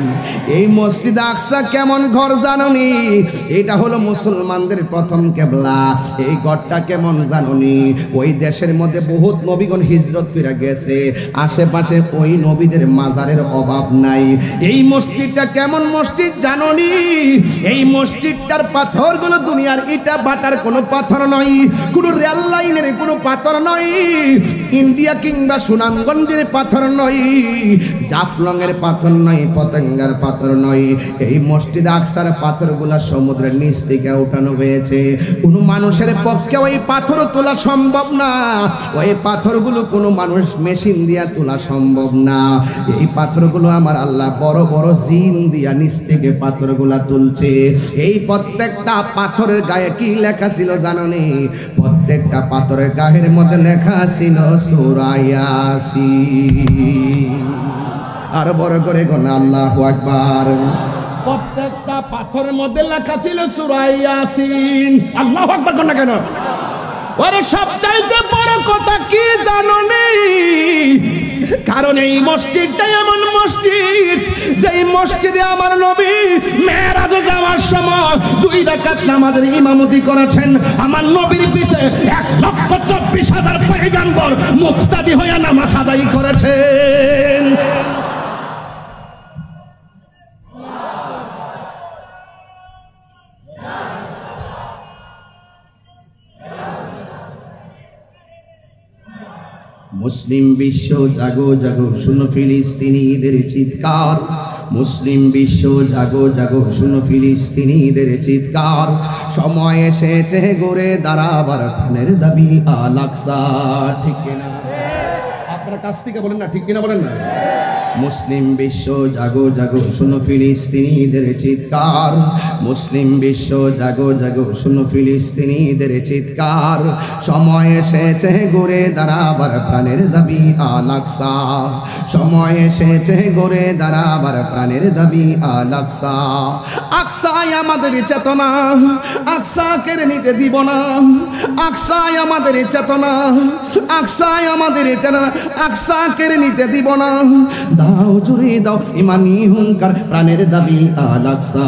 এই মসজিদ আকসা কেমন ঘর জাননি? এটা হলো মুসলমানদের প্রথম কেবলা। এই ঘরটা কেমন জাননি? ওই দেশের মধ্যে বহুত নবীগণ হিজরত করে গেছে, আশেপাশে ওই নবীদের মাজারের অভাব নাই। এই মসজিদটা কেমন মসজিদ জাননি? এই মসজিদটার পাথরগুলো দুনিয়ার ইটা বাটার কোনো পাথর নয়, কোনো রেল লাইনের কোনো পাথর নয়, ইন্ডিয়া কিংবা সুনামগঞ্জের পাথর নয়, জাফলংয়ের পাথর নয়, পতেঙ্গার পাথর নয়। এই মসজিদ আকসার পাথরগুলা সমুদ্রের নিচ থেকে উঠানো হয়েছে। কোনো মানুষের পক্ষে ওই পাথর তোলা সম্ভব না। ওই পাথরগুলো কোনো মানুষ মেশিন দিয়া তোলা সম্ভব না। এই পাথরগুলো আমার আল্লাহ বড় বড় জিন দিয়া নিচ থেকে পাথরগুলা তুলছে। এই প্রত্যেকটা পাথরের গায়ে কি লেখা ছিল জানোনি? প্রত্যেকটা পাথরের গায়ের মধ্যে লেখা ছিল সূরা ইয়াসিন। আর বড় করে কোন আল্লাহু আকবার। প্রত্যেকটা পাথরের মধ্যে লেখা ছিল সূরা ইয়াসিন। আল্লাহু আকবার কোন না কেন? ওরে সবচাইতে বড় কথা কি জানোনি? কারণ এই মসজিদটা এমন মসজিদ, যেই মসজিদে আমার নবী মেরাজে যাওয়ার সময় 2 রাকাত নামাজের ইমামতি করেছেন। আমার নবীর পিছে 1,24,000 পয়গম্বর মুক্তাদি হয়ে নামাজ আদায় করেছেন। মুসলিম বিশ্ব জাগো জাগো, শুনো ফিলিস্তিনিদের চিৎকার। মুসলিম বিশ্ব জাগো জাগো, শুনো ফিলিস্তিনিদের চিৎকার। সময় এসেছে গড়ে দাঁড়াবার প্রাণের দাবি আল আকসা। ঠিক কিনা? আপনারা কাছ থেকে বলেন না, ঠিক কিনা বলেন না? মুসলিম বিশ্ব জাগো জাগো শুনো ফিলিস্তিনিদের চিৎকার, মুসলিম বিশ্ব জাগো জাগো শুনো ফিলিস্তিনিদের চিৎকার। সময় এসেছে গড়ে দাঁড়াবার প্রাণের দাবি আল আকসা, সময় এসেছে গড়ে দাঁড়াবার প্রাণের দাবি আল আকসা। আকসায় আমাদের চেতনা, আকসা কেড়ে নিতে দিব না। আকসায় আমাদের চেতনা, আকসায় আমাদের চেতনা, আকসা কেড়ে নিতে দিব না। দাও জুড়ে দাও ইমানি হুঙ্কার, প্রাণের দাবি আল আকসা।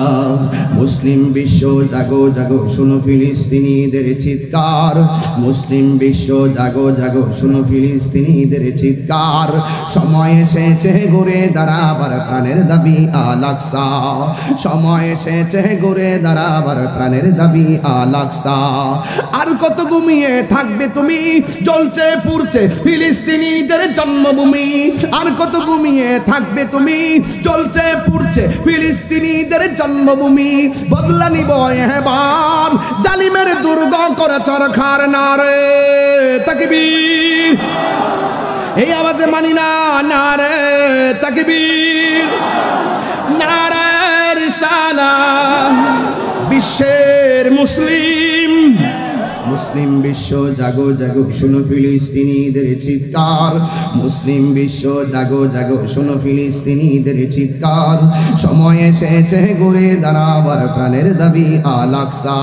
মুসলিম বিশ্ব জাগো জাগো শুনো ফিলিস্তিনিদের চিৎকার, মুসলিম বিশ্ব জাগো জাগো শুনো ফিলিস্তিনিদের চিৎকার। সময় এসেছে গড়ে দাঁড়াবার প্রাণের দাবি আল আকসা, সময় এসেছে গড়ে দাঁড়াবার প্রাণের দাবি আল আকসা। আর কত ঘুমিয়ে থাকবে তুমি, জ্বলছে পুড়ছে ফিলিস্তিনিদের জন্মভূমি। আর কত ঘুমিয়ে থাকবে তুমি, জ্বলছে পুড়ছে ফিলিস্তিনিদের জন্মভূমি। বদলা নিব এবার জালিমের দুর্গ করে চরখার নারে তাকবীর। এই আওয়াজে মানি না নারে তাকবীর, নারে রিসালাত। বিশ্বের মুসলিম, মুসলিম বিশ্ব জাগো জাগো শুনো ফিলিস্তিনিদের চিৎকার, মুসলিম বিশ্ব জাগো জাগো শুনো ফিলিস্তিনিদের চিৎকার। সময় এসেছে গড়ে দাঁড়াবার প্রাণের দাবি আল আকসা,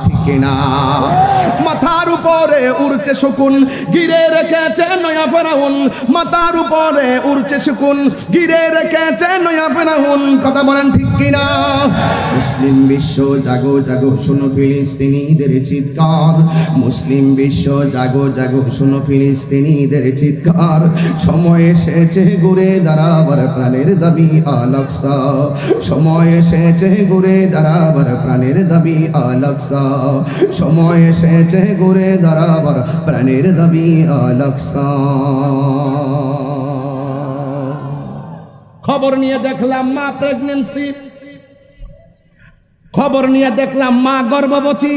ঠিক না? মাথার উপরে উড়ছে শকুন, ঘিরে রেখেছে নয়া ফেরাউন। মাথার উপরে উড়ছে শকুন, ঘিরে রেখেছে নয়া ফেরাউন। কথা বলেন ঠিক কিনা? মুসলিম বিশ্ব জাগো জাগো শুনো ফিলিস্তিনিদের চিৎকার, মুসলিম বিশ্ব জাগো জাগো শুনো ফিলিস্তিনিদের চিৎকার। সময় এসেছে গড়ে দাঁড়াবার প্রাণের দাবি আল আকসা, সময় এসেছে গড়ে দাঁড়াবার প্রাণের দাবি আল আকসা, সময় এসেছে গড়ে দাঁড়াবার প্রাণের দাবি আল আকসা। খবর নিয়ে দেখলাম মা প্রেগন্যান্সি, খবর নিয়ে দেখলাম মা গর্ভবতী।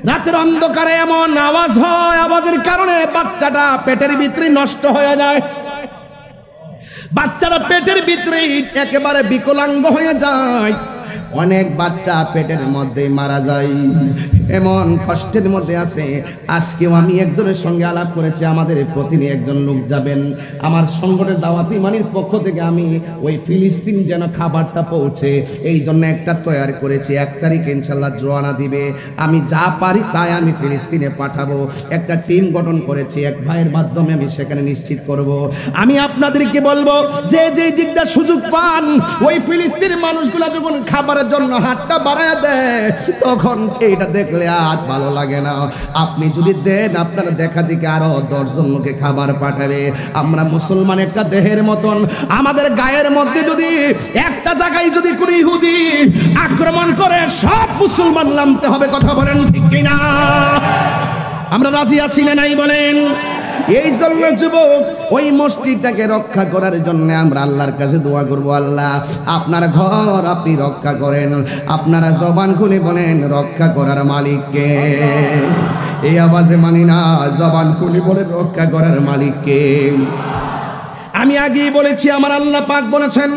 রাতের অন্ধকারে এমন আওয়াজ হয়, আওয়াজের কারণে বাচ্চাটা পেটের ভিতরে নষ্ট হয়ে যায়। বাচ্চারা পেটের ভিতরে একেবারে বিকলাঙ্গ হয়ে যায়। অনেক বাচ্চা পেটের মধ্যে মারা যায়, এমন কষ্টের মধ্যে আছে। আজকেও আমি একজনের সঙ্গে আলাপ করেছি, আমাদের প্রতিদিন একজন লোক যাবেন। আমার সংগঠনের দাওয়াত ইমানির পক্ষ থেকে আমি ওই ফিলিস্তিন যেন খাবারটা পৌঁছে, এই জন্য একটা তৈরি করেছি। 1 তারিখ ইনশাল্লাহ রওনা দিবে। আমি যা পারি তাই আমি ফিলিস্তিনে পাঠাবো। একটা টিম গঠন করেছি, এক ভাইয়ের মাধ্যমে আমি সেখানে নিশ্চিত করব। আমি আপনাদেরকে বলবো, যে যে দিকটা সুযোগ পান, ওই ফিলিস্তিনের মানুষগুলা যখন খাবারের জন্য হাতটা বাড়ায় দেয়, তখন এইটা দেখলে আর ভালো লাগে না। আপনি যদি দেন, আপনারা দেখা দিকে আরো 10 জন লোকে খাবার পাঠাবে। আমরা মুসলমান একটা দেহের মতন, আমাদের গায়ের মধ্যে যদি একটা জায়গায় যদি কোনো ইহুদি আক্রমণ করে, সব মুসলমান নামতে হবে। কথা বলেন ঠিক কিনা? আমরা রাজি আছি না নাই বলেন? এই জন্য যুবক, ওই মসজিদটাকে রক্ষা করার জন্য আমরা আল্লাহর কাছে দোয়া করব। আল্লাহ, আপনার ঘর আপনি রক্ষা করেন। আপনারা জবান খুলে বলেন, রক্ষা করার মালিককে। এই আওয়াজে মানি না, জবান খুলে বলেন, রক্ষা করার মালিককে। আমি আগেই বলেছি, আমার আল্লাহ পাক বলেছেন,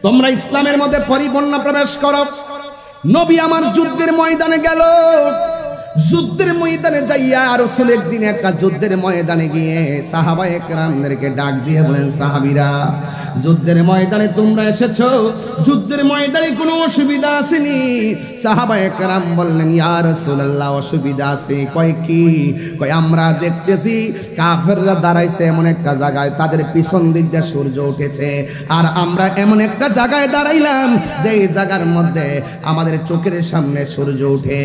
তোমরা ইসলামের মধ্যে পরিপূর্ণ প্রবেশ করো। নবী আমার যুদ্ধের ময়দানে গেল। যুদ্ধের ময়দানে যাইয়া রাসূল একদিন একটা যুদ্ধের ময়দানে গিয়ে সাহাবায়ে কেরামদেরকে ডাক দিয়ে বলেন, সাহাবীরা, যুদ্ধের ময়দানে তোমরা এসেছো, যুদ্ধের ময়দানে কোনো অসুবিধা আসেনি? সাহাবায়ে কেরাম বললেন, ইয়া রাসূলুল্লাহ, অসুবিধা আছে। কয় কি? কয় আমরা দেখতেছি কাফেররা দাঁড়াইছে এমন একটা জায়গায়, তাদের পিছন দিক দিয়ে সূর্য উঠেছে, আর আমরা এমন একটা জায়গায় দাঁড়াইলাম যে এই জায়গার মধ্যে আমাদের চোখের সামনে সূর্য উঠে।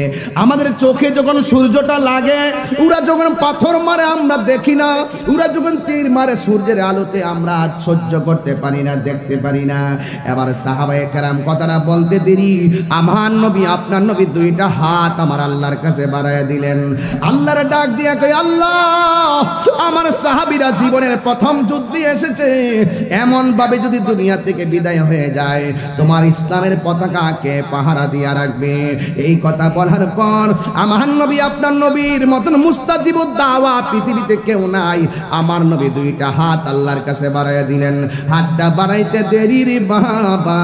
আমাদের চোখে যখন সূর্যটা লাগে, ওরা যখন পাথর মারে আমরা দেখি না, ওরা যখন তীর মারে সূর্যের আলোতে আমরা সহ্য করতে পারি না, দেখতে পারি না। এবার সাহাবায়ে কেরাম কথাটা বলতে দেরি, আমার নবী আপনার নবী 2টা হাত আমার আল্লাহর কাছে বাড়ায় দিলেন। আল্লাহর ডাক দিয়া কই, আল্লাহ আমার সাহাবীরা জীবনের প্রথম যুদ্ধে এসেছে, এমন ভাবে যদি দুনিয়া থেকে বিদায় হয়ে যায়, তোমার ইসলামের পতাকাকে পাহারা দিয়া রাখবে। এই কথা বলার পর আমার নবী, আপনার নবীর মতন মুস্তাজিবুদ দাওয়া পৃথিবীতে কেউ নাই। আমার নবী দুইটা হাত আল্লাহর কাছে বাড়াইয়া দিলেন। হাতটা বাড়াইতে দেরি রে বাবা,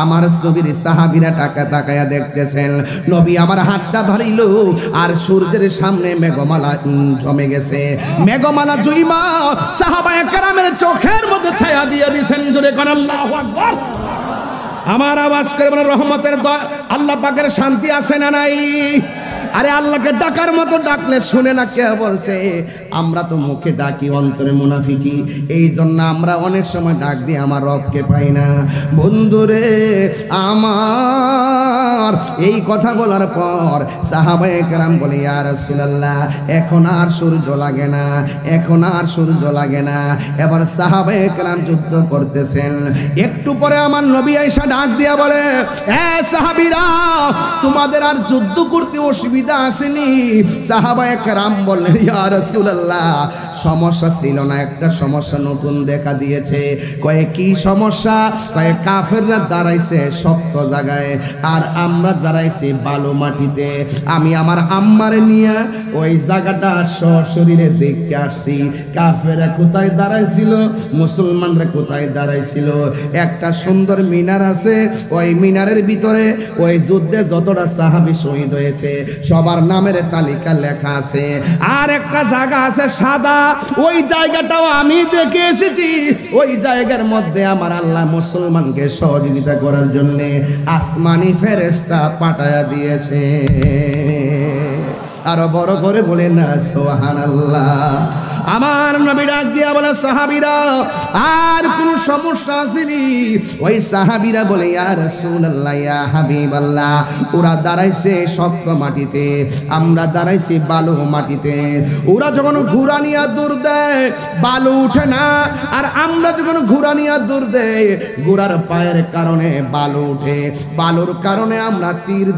আমার নবীর সাহাবীরা টাকা তাকায়া দেখতেছেন। নবী আমার হাতটা বাড়াইল আর সূর্যের সামনে মেঘমালা জমে গেছে। মেঘমালা জুইমা সাহাবায়ে কেরামের চোখের মধ্যে ছায়া দিয়ে দিয়েছেন। জোরে কোন আল্লাহু আকবার। আমার আওয়াজ করে বলেন রহমতের আল্লাহ পাকের শান্তি আছে না নাই? আরে আল্লাহকে ডাকার মতো ডাকলে শুনে না, কে বলছে? আমরা তো মুখে ডাকি, অন্তরে মুনাফিকি। এই জন্য আমরা অনেক সময় ডাক দিই, আমার রবকে পাই না। বন্ধুরে আমার, এই কথা বলার পর সাহাবায়ে কেরাম বলে, ইয়া রাসূলুল্লাহ, এখন আর সূর্য লাগে না, এখন আর সূর্য লাগে না। এবার সাহাবায়ে কেরাম যুদ্ধ করতেছেন। একটু পরে আমার নবী আয়েশা ডাক দিয়া বলে, এ সাহাবীরা, তোমাদের আর যুদ্ধ করতে অসুবিধা আসেনি? সাহাবায়ে কেরাম বললেন, ইয়া রাসূলুল্লাহ, সমস্যা ছিল না, একটা সমস্যা নতুন দেখা দিয়েছে। কয়ে কি সমস্যা? কয়ে কাফেররা দাঁড়াইছে শক্ত জায়গায় আর আমরা দাঁড়াইছি বালু মাটিতে। আমি আমার আম্মারে নিয়ে ওই জায়গাটা সশরীরে দেখতে আসছি। কাফেররা কোথায় দাঁড়াইছিল, মুসলমানরা কোথায় দাঁড়াইছিল। একটা সুন্দর মিনার আছে, ওই মিনারের ভিতরে ওই যুদ্ধে যতটা সাহাবী শহীদ হয়েছে সবার নামের তালিকা লেখা আছে। আর একটা জায়গা আছে সাদা, ওই জায়গাটাও আমি দেখে এসেছি। ওই জায়গার মধ্যে আমার আল্লাহ মুসলমানকে সহযোগিতা করার জন্য আসমানি ফেরেশতা পাঠায়া দিয়েছে। আরো বড় করে বলে না সুবহানাল্লাহ। আমার নবী ডাক দিয়া বলে, সাহাবীরা, আর কোন সমস্যা আসেনি? ওই সাহাবীরা বলে, ইয়া রাসূলুল্লাহ, ইয়া হাবিবাল্লাহ, ওরা দাঁড়াইছে শক্ত মাটিতে, আমরা দাঁড়াইছি বালু মাটিতে। ওরা যখন ঘোড়া নিয়ে দৌড় দেয় বালু উঠে না, আর আমরা যখন ঘোড়া নিয়ে দৌড় দেয় ঘোড়ার পায়ের কারণে বালু উঠে। বালুর কারণে আমরা তীর